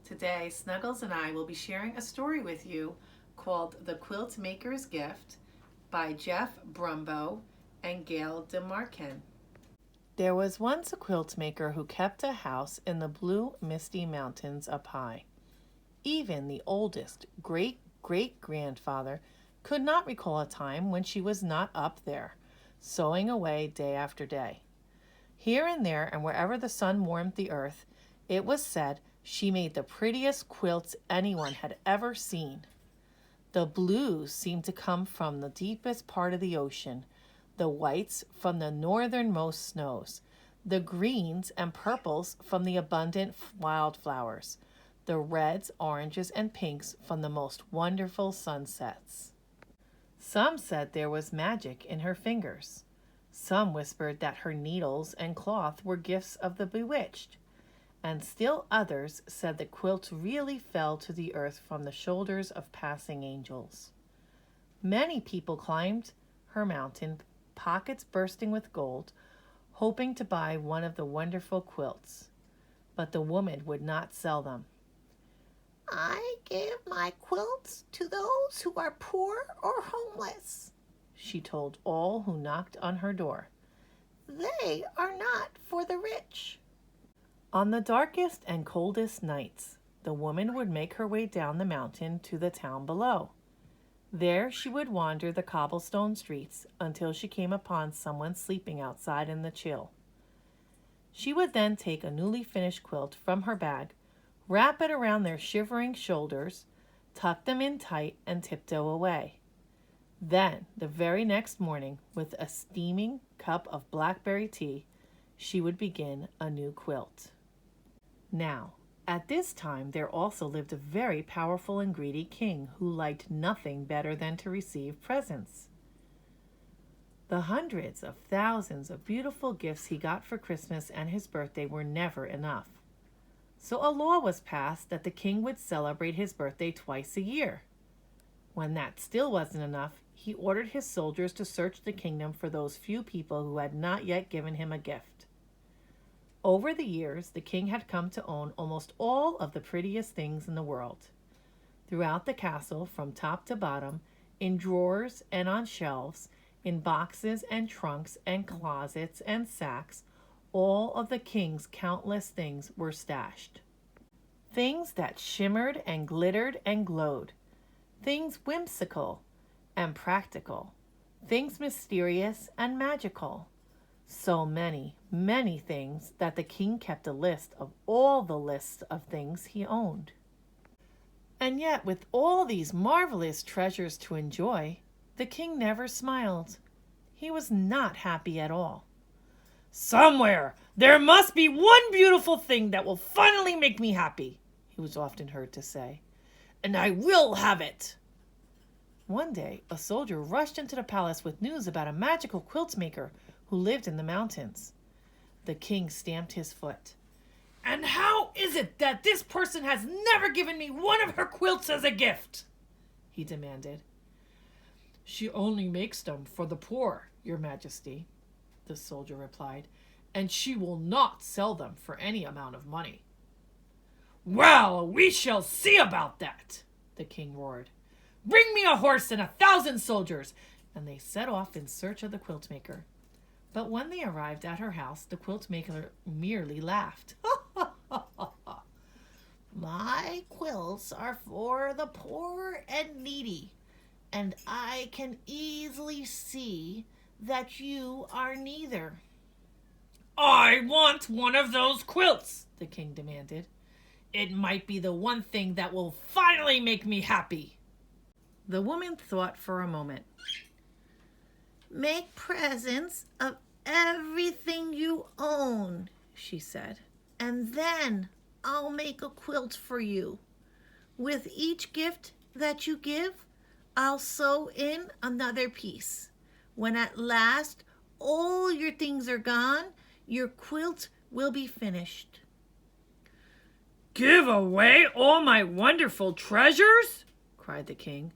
Today, Snuggles and I will be sharing a story with you called The Quiltmaker's Gift by Jeff Brumbo and Gail DeMarkin. There was once a quilt maker who kept a house in the blue, misty mountains up high. Even the oldest great-great-grandfather could not recall a time when she was not up there, sewing away day after day. Here and there, and wherever the sun warmed the earth, it was said she made the prettiest quilts anyone had ever seen. The blues seemed to come from the deepest part of the ocean, the whites from the northernmost snows, the greens and purples from the abundant wildflowers, the reds, oranges, and pinks from the most wonderful sunsets. Some said there was magic in her fingers. Some whispered that her needles and cloth were gifts of the bewitched, and still others said the quilt really fell to the earth from the shoulders of passing angels. Many people climbed her mountain, pockets bursting with gold, hoping to buy one of the wonderful quilts. But the woman would not sell them. "I give my quilts to those who are poor or homeless," she told all who knocked on her door. "They are not for the rich." On the darkest and coldest nights, the woman would make her way down the mountain to the town below. There she would wander the cobblestone streets until she came upon someone sleeping outside in the chill. She would then take a newly finished quilt from her bag, wrap it around their shivering shoulders, tuck them in tight, and tiptoe away. Then, the very next morning, with a steaming cup of blackberry tea, she would begin a new quilt. Now, at this time there also lived a very powerful and greedy king who liked nothing better than to receive presents. The hundreds of thousands of beautiful gifts he got for Christmas and his birthday were never enough. So a law was passed that the king would celebrate his birthday twice a year. When that still wasn't enough, he ordered his soldiers to search the kingdom for those few people who had not yet given him a gift. Over the years, the king had come to own almost all of the prettiest things in the world. Throughout the castle, from top to bottom, in drawers and on shelves, in boxes and trunks and closets and sacks, all of the king's countless things were stashed. Things that shimmered and glittered and glowed. Things whimsical and practical. Things mysterious and magical. So many, many things that the king kept a list of all the lists of things he owned. And yet, with all these marvelous treasures to enjoy, the king never smiled. He was not happy at all. "Somewhere there must be one beautiful thing that will finally make me happy," he was often heard to say, "and I will have it." One day, a soldier rushed into the palace with news about a magical quilt maker who lived in the mountains. The king stamped his foot. "And how is it that this person has never given me one of her quilts as a gift?" he demanded. "She only makes them for the poor, Your Majesty," the soldier replied, "and she will not sell them for any amount of money." "Well, we shall see about that," the king roared. "Bring me a horse and 1,000 soldiers," and they set off in search of the quilt maker. But when they arrived at her house, the quilt maker merely laughed. "My quilts are for the poor and needy, and I can easily see that you are neither." "I want one of those quilts," the king demanded. "It might be the one thing that will finally make me happy." The woman thought for a moment. "Make presents of everything you own," she said, "and then I'll make a quilt for you. With each gift that you give, I'll sew in another piece. When at last all your things are gone, your quilt will be finished." "Give away all my wonderful treasures?" cried the king.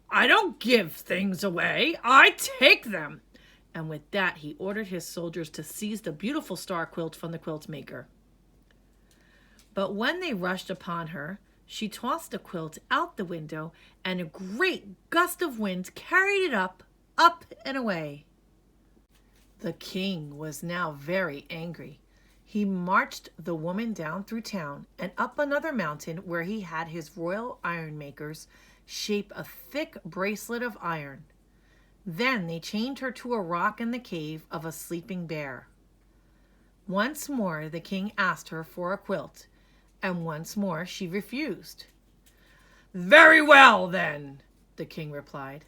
"I don't give things away, I take them." And with that, he ordered his soldiers to seize the beautiful star quilt from the quilt maker. But when they rushed upon her, she tossed the quilt out the window, and a great gust of wind carried it up and away. The king was now very angry. He marched the woman down through town and up another mountain where he had his royal iron makers shape a thick bracelet of iron. Then they chained her to a rock in the cave of a sleeping bear. Once more the king asked her for a quilt, and once more she refused. "Very well, then," the king replied.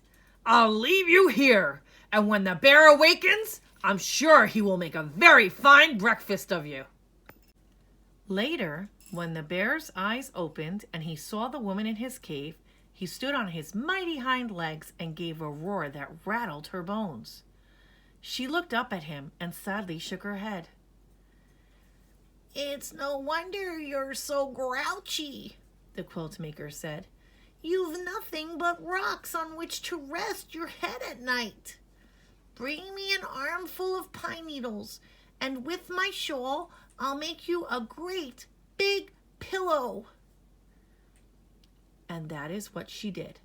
"I'll leave you here, and when the bear awakens, I'm sure he will make a very fine breakfast of you." Later, when the bear's eyes opened and he saw the woman in his cave, he stood on his mighty hind legs and gave a roar that rattled her bones. She looked up at him and sadly shook her head. "It's no wonder you're so grouchy," the Quiltmaker said. "You've nothing but rocks on which to rest your head at night. Bring me an armful of pine needles, and with my shawl I'll make you a great big pillow." And that is what she did.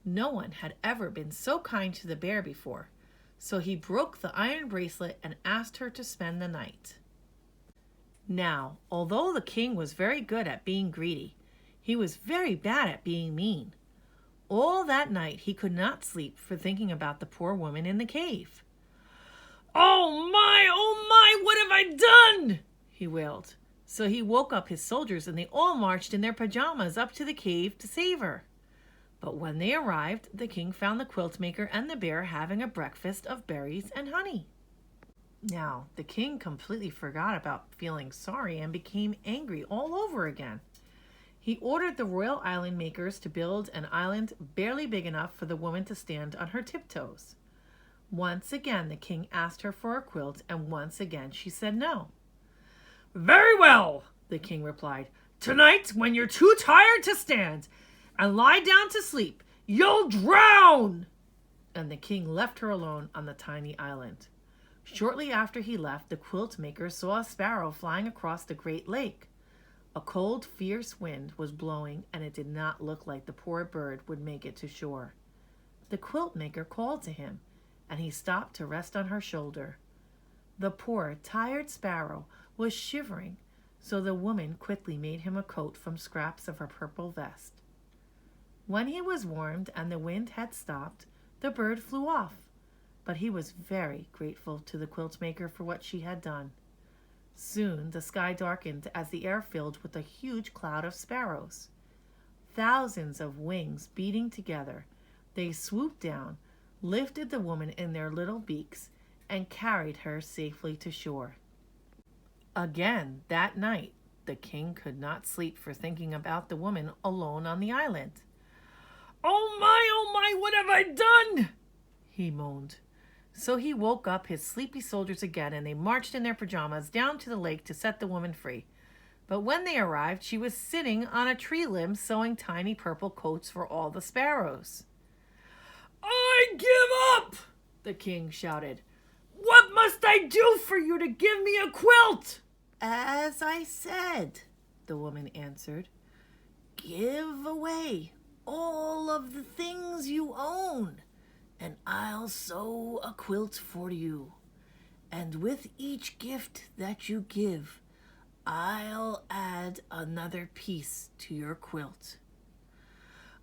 No one had ever been so kind to the bear before, so he broke the iron bracelet and asked her to spend the night. Now, although the king was very good at being greedy, he was very bad at being mean. All that night he could not sleep for thinking about the poor woman in the cave. Oh my, what have I done?" he wailed. So he woke up his soldiers and they all marched in their pajamas up to the cave to save her. But when they arrived, the king found the Quiltmaker and the bear having a breakfast of berries and honey. Now, the king completely forgot about feeling sorry and became angry all over again. He ordered the royal island makers to build an island barely big enough for the woman to stand on her tiptoes. Once again, the king asked her for a quilt, and once again she said no. "Very well," the king replied. "Tonight, when you're too tired to stand and lie down to sleep, you'll drown!" And the king left her alone on the tiny island. Shortly after he left, the Quiltmaker saw a sparrow flying across the great lake. A cold, fierce wind was blowing, and it did not look like the poor bird would make it to shore. The Quiltmaker called to him, and he stopped to rest on her shoulder. The poor, tired sparrow was shivering, so the woman quickly made him a coat from scraps of her purple vest. When he was warmed and the wind had stopped, the bird flew off, but he was very grateful to the Quiltmaker for what she had done. Soon the sky darkened as the air filled with a huge cloud of sparrows. Thousands of wings beating together, they swooped down, lifted the woman in their little beaks, and carried her safely to shore. Again that night, the king could not sleep for thinking about the woman alone on the island. Oh my, what have I done?" he moaned. So he woke up his sleepy soldiers again, and they marched in their pajamas down to the lake to set the woman free. But when they arrived, she was sitting on a tree limb sewing tiny purple coats for all the sparrows. "I give up!" the king shouted. "What must I do for you to give me a quilt?" "As I said," the woman answered, "give away all of the things you own, and I'll sew a quilt for you. And with each gift that you give, I'll add another piece to your quilt."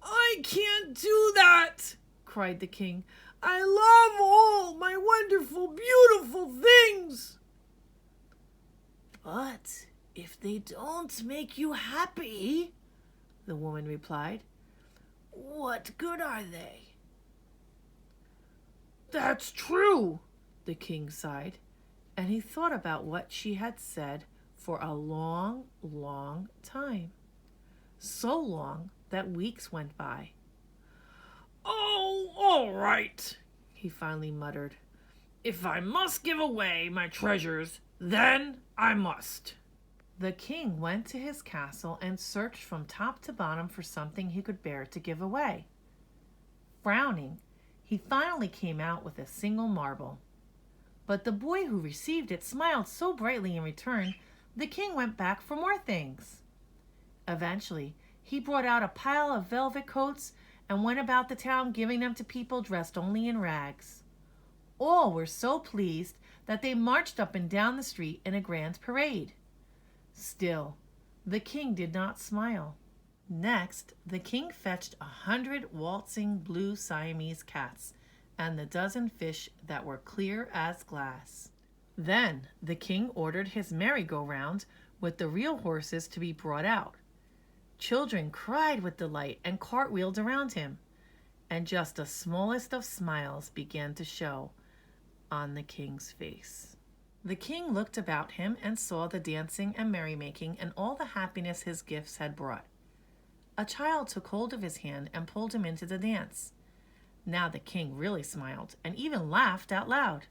"I can't do that," cried the king. "I love all my wonderful, beautiful things." "But if they don't make you happy," the woman replied, "what good are they?" "That's true," the king sighed, and he thought about what she had said for a long, long time. So long that weeks went by. "Oh, all right," he finally muttered. "If I must give away my treasures, then I must." The king went to his castle and searched from top to bottom for something he could bear to give away. Frowning, he finally came out with a single marble. But the boy who received it smiled so brightly in return, the king went back for more things. Eventually, he brought out a pile of velvet coats and went about the town giving them to people dressed only in rags. All were so pleased that they marched up and down the street in a grand parade. Still, the king did not smile. Next, the king fetched 100 waltzing blue Siamese cats and the dozen fish that were clear as glass. Then the king ordered his merry-go-round with the real horses to be brought out. Children cried with delight and cartwheeled around him, and just the smallest of smiles began to show on the king's face. The king looked about him and saw the dancing and merrymaking and all the happiness his gifts had brought. A child took hold of his hand and pulled him into the dance. Now the king really smiled and even laughed out loud.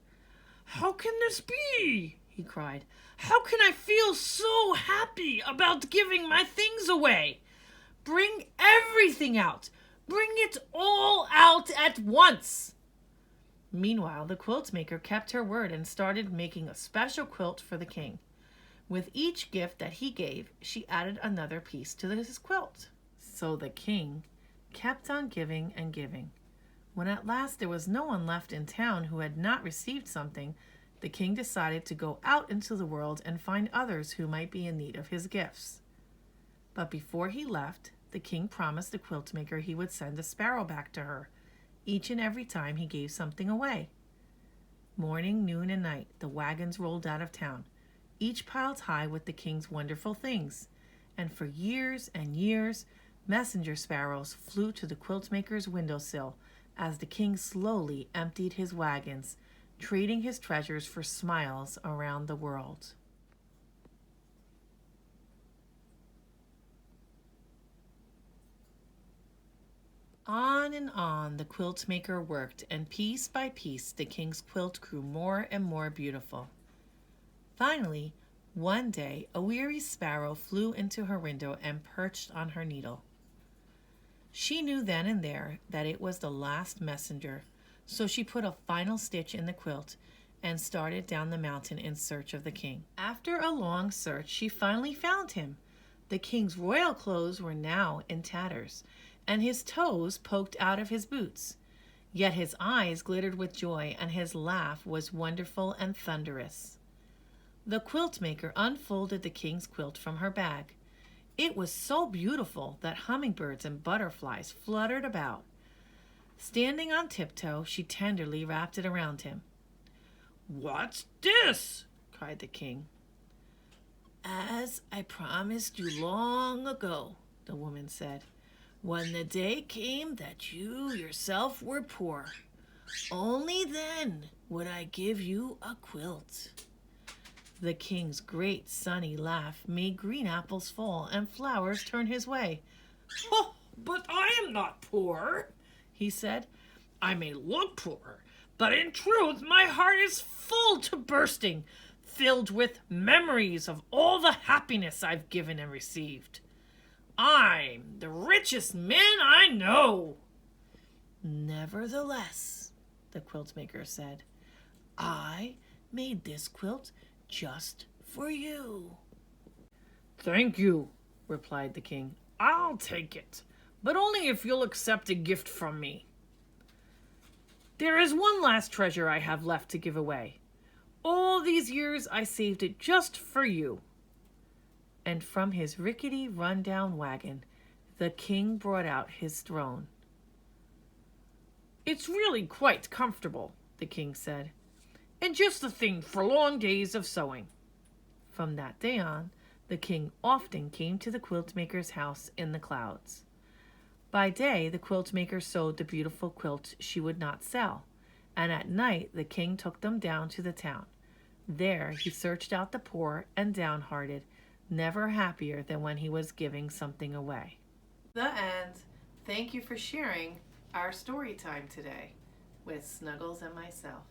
"How can this be?" he cried. "How can I feel so happy about giving my things away? Bring everything out. Bring it all out at once." Meanwhile, the quiltmaker kept her word and started making a special quilt for the king. With each gift that he gave, she added another piece to his quilt. So the king kept on giving and giving. When at last there was no one left in town who had not received something, the king decided to go out into the world and find others who might be in need of his gifts. But before he left, the king promised the quiltmaker he would send a sparrow back to her, each and every time he gave something away. Morning, noon, and night, the wagons rolled out of town, each piled high with the king's wonderful things, and for years and years, messenger sparrows flew to the quiltmaker's windowsill as the king slowly emptied his wagons, trading his treasures for smiles around the world. On and on the quiltmaker worked, and piece by piece the king's quilt grew more and more beautiful. Finally, one day a weary sparrow flew into her window and perched on her needle. She knew then and there that it was the last messenger, so she put a final stitch in the quilt and started down the mountain in search of the king. After a long search, she finally found him. The king's royal clothes were now in tatters, and his toes poked out of his boots. Yet his eyes glittered with joy, and his laugh was wonderful and thunderous. The quiltmaker unfolded the king's quilt from her bag. It was so beautiful that hummingbirds and butterflies fluttered about. Standing on tiptoe, she tenderly wrapped it around him. "What's this?" cried the king. "As I promised you long ago," the woman said, "when the day came that you yourself were poor, only then would I give you a quilt." The king's great sunny laugh made green apples fall and flowers turn his way. "Oh, but I am not poor," he said. "I may look poor, but in truth my heart is full to bursting, filled with memories of all the happiness I've given and received. I'm the richest man I know." "Nevertheless," the quiltmaker said, "I made this quilt just for you." "Thank you," replied the king. "I'll take it, but only if you'll accept a gift from me. There is one last treasure I have left to give away. All these years I saved it just for you." And from his rickety, run-down wagon, the king brought out his throne. "It's really quite comfortable," the king said, "and just the thing for long days of sewing." From that day on, the king often came to the quiltmaker's house in the clouds. By day, the quiltmaker sewed the beautiful quilt she would not sell, and at night the king took them down to the town. There he searched out the poor and downhearted, never happier than when he was giving something away. The end. Thank you for sharing our story time today with Snuggles and myself.